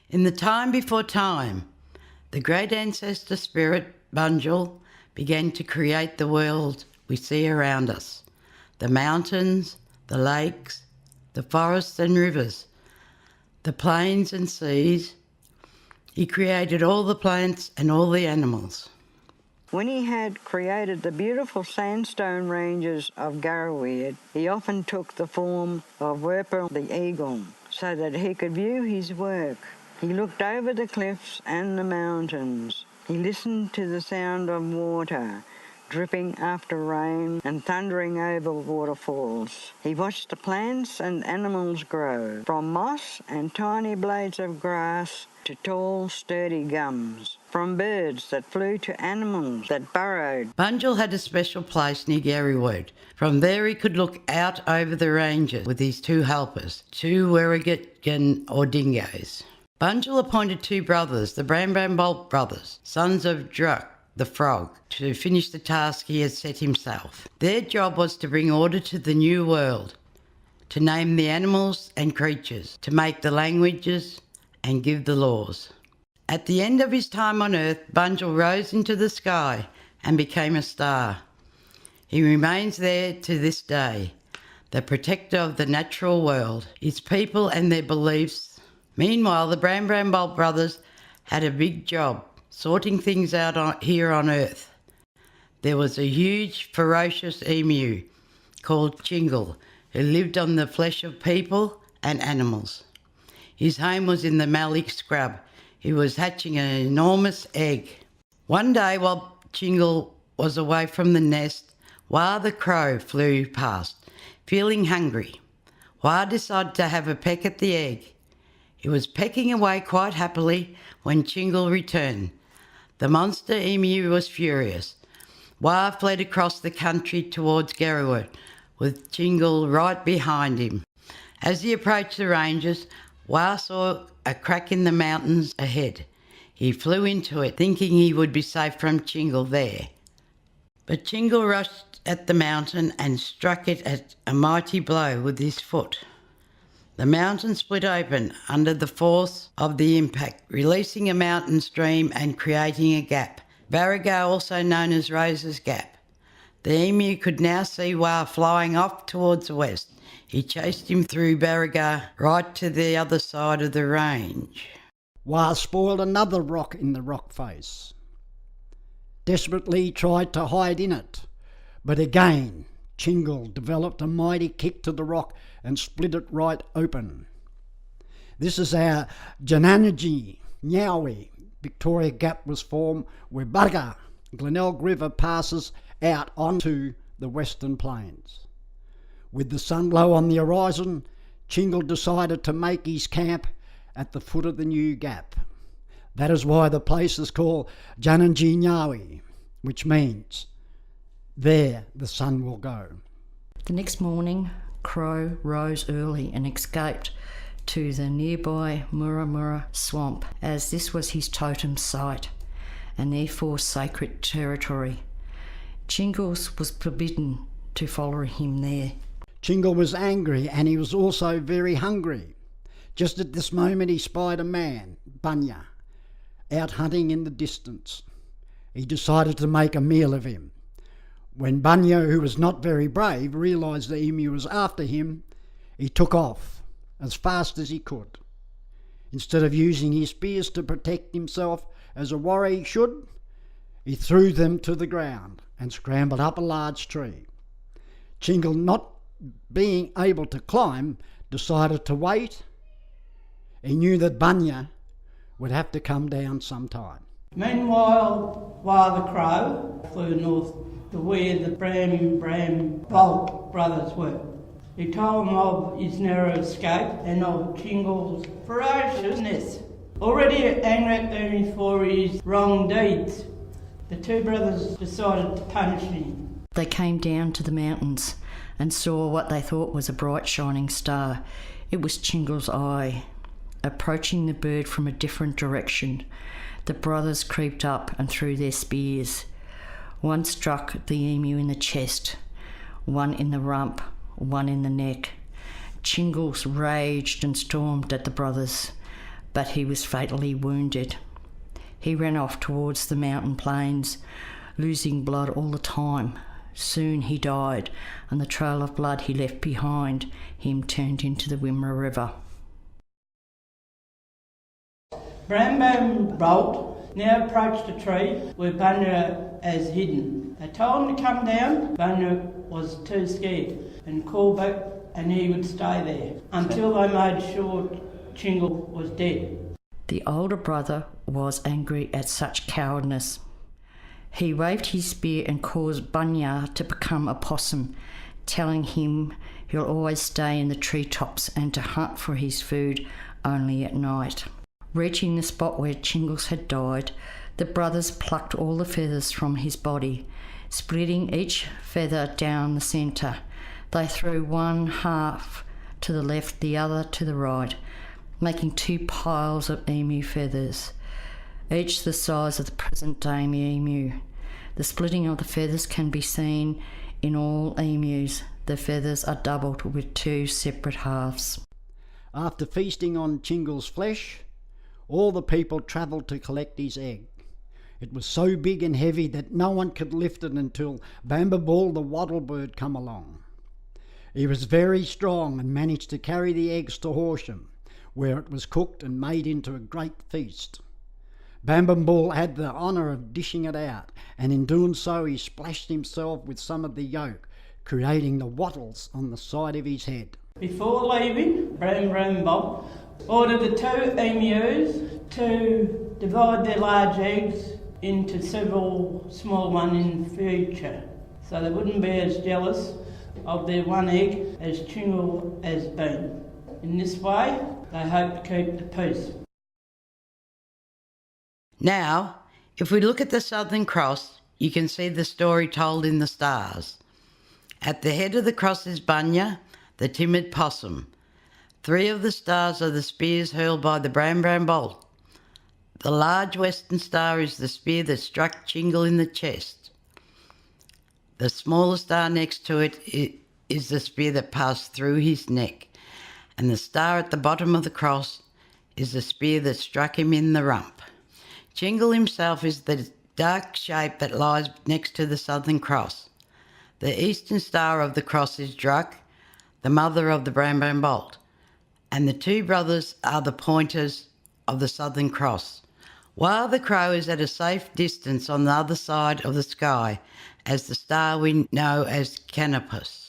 In the time before time, the great ancestor spirit, Bunjil, began to create the world we see around us. The mountains, the lakes, the forests and rivers, the plains and seas. He created all the plants and all the animals. When he had created the beautiful sandstone ranges of Garraweed, he often took the form of Werpel the eagle so that he could view his work. He looked over the cliffs and the mountains. He listened to the sound of water dripping after rain and thundering over waterfalls. He watched the plants and animals grow, from moss and tiny blades of grass to tall, sturdy gums, from birds that flew to animals that burrowed. Bunjil had a special place near Garraweed. From there he could look out over the ranges with his two helpers, two Werrigan or dingoes. Bunjil appointed two brothers, the Brambolt brothers, sons of Druck the frog, to finish the task he had set himself. Their job was to bring order to the new world, to name the animals and creatures, to make the languages and give the laws. At the end of his time on earth, Bunjil rose into the sky and became a star. He remains there to this day, the protector of the natural world, its people and their beliefs. Meanwhile, the Brambolt brothers had a big job, sorting things out here on earth. There was a huge, ferocious emu called Tchingal who lived on the flesh of people and animals. His home was in the Malik scrub. He was hatching an enormous egg. One day while Tchingal was away from the nest, Wah the crow flew past, feeling hungry. Wah decided to have a peck at the egg. He was pecking away quite happily when Tchingal returned. The monster emu was furious. Wah fled across the country towards Garraweed, with Tchingal right behind him. As he approached the ranges, Wah saw a crack in the mountains ahead. He flew into it, thinking he would be safe from Tchingal there. But Tchingal rushed at the mountain and struck it a mighty blow with his foot. The mountain split open under the force of the impact, releasing a mountain stream and creating a gap, Barraga, also known as Rose's Gap. The emu could now see Wah flying off towards the west. He chased him through Barraga right to the other side of the range. Wah spoiled another rock in the rock face. Desperately he tried to hide in it, but again Tchingal developed a mighty kick to the rock and split it right open. This is our Jananaji Nyawi. Victoria Gap was formed where Barraga Glenelg River passes out onto the western plains. With the sun low on the horizon, Tchingal decided to make his camp at the foot of the new gap. That is why the place is called Jananji Nyawi, which means there the sun will go. The next morning, Crow rose early and escaped to the nearby Murra swamp, as this was his totem site and therefore sacred territory. Tchingal was forbidden to follow him there. Tchingal was angry and he was also very hungry. Just at this moment he spied a man, Bunya, out hunting in the distance. He decided to make a meal of him. When Bunya, who was not very brave, realised the emu was after him, he took off as fast as he could. Instead of using his spears to protect himself as a warrior should, he threw them to the ground and scrambled up a large tree. Tchingal, not being able to climb, decided to wait. He knew that Bunya would have to come down sometime. Meanwhile, Wah the crow flew north to where the Brambolt brothers were. He told them of his narrow escape and of Tchingal's ferociousness. Already angry at him for his wrong deeds, the two brothers decided to punish him. They came down to the mountains and saw what they thought was a bright shining star. It was Tchingal's eye, approaching the bird from a different direction. The brothers creeped up and threw their spears. One struck the emu in the chest, one in the rump, one in the neck. Tchingal raged and stormed at the brothers, but he was fatally wounded. He ran off towards the mountain plains, losing blood all the time. Soon he died, and the trail of blood he left behind him turned into the Wimmera River. Bram Bram Bolt now approached a tree where Bunya is hidden. They told him to come down. Bunya was too scared and called back, and he would stay there until they made sure Tchingal was dead. The older brother was angry at such cowardice. He waved his spear and caused Bunya to become a possum, telling him he'll always stay in the treetops and to hunt for his food only at night. Reaching the spot where Tchingal had died, the brothers plucked all the feathers from his body, splitting each feather down the centre. They threw one half to the left, the other to the right, making 2 piles of emu feathers, each the size of the present-day emu. The splitting of the feathers can be seen in all emus. The feathers are doubled with 2 separate halves. After feasting on Tchingal's flesh, all the people travelled to collect his egg. It was so big and heavy that no one could lift it until Bambabul the wattle bird come along. He was very strong and managed to carry the eggs to Horsham, where it was cooked and made into a great feast. Bambabul had the honour of dishing it out, and in doing so he splashed himself with some of the yolk, creating the wattles on the side of his head. Before leaving, Bram Bram Bolt ordered the 2 emus to divide their large eggs into several small ones in the future, so they wouldn't be as jealous of their one egg as Tchingal has been. In this way, they hope to keep the peace. Now, if we look at the Southern Cross, you can see the story told in the stars. At the head of the cross is Bunya, the timid possum. 3 of the stars are the spears hurled by the Bram Bram Bolt. The large western star is the spear that struck Tchingal in the chest. The smaller star next to it is the spear that passed through his neck. And the star at the bottom of the cross is the spear that struck him in the rump. Tchingal himself is the dark shape that lies next to the Southern Cross. The eastern star of the cross is Druck, the mother of the Bram Bram Bolt, and the 2 brothers are the pointers of the Southern Cross, while the crow is at a safe distance on the other side of the sky as the star we know as Canopus.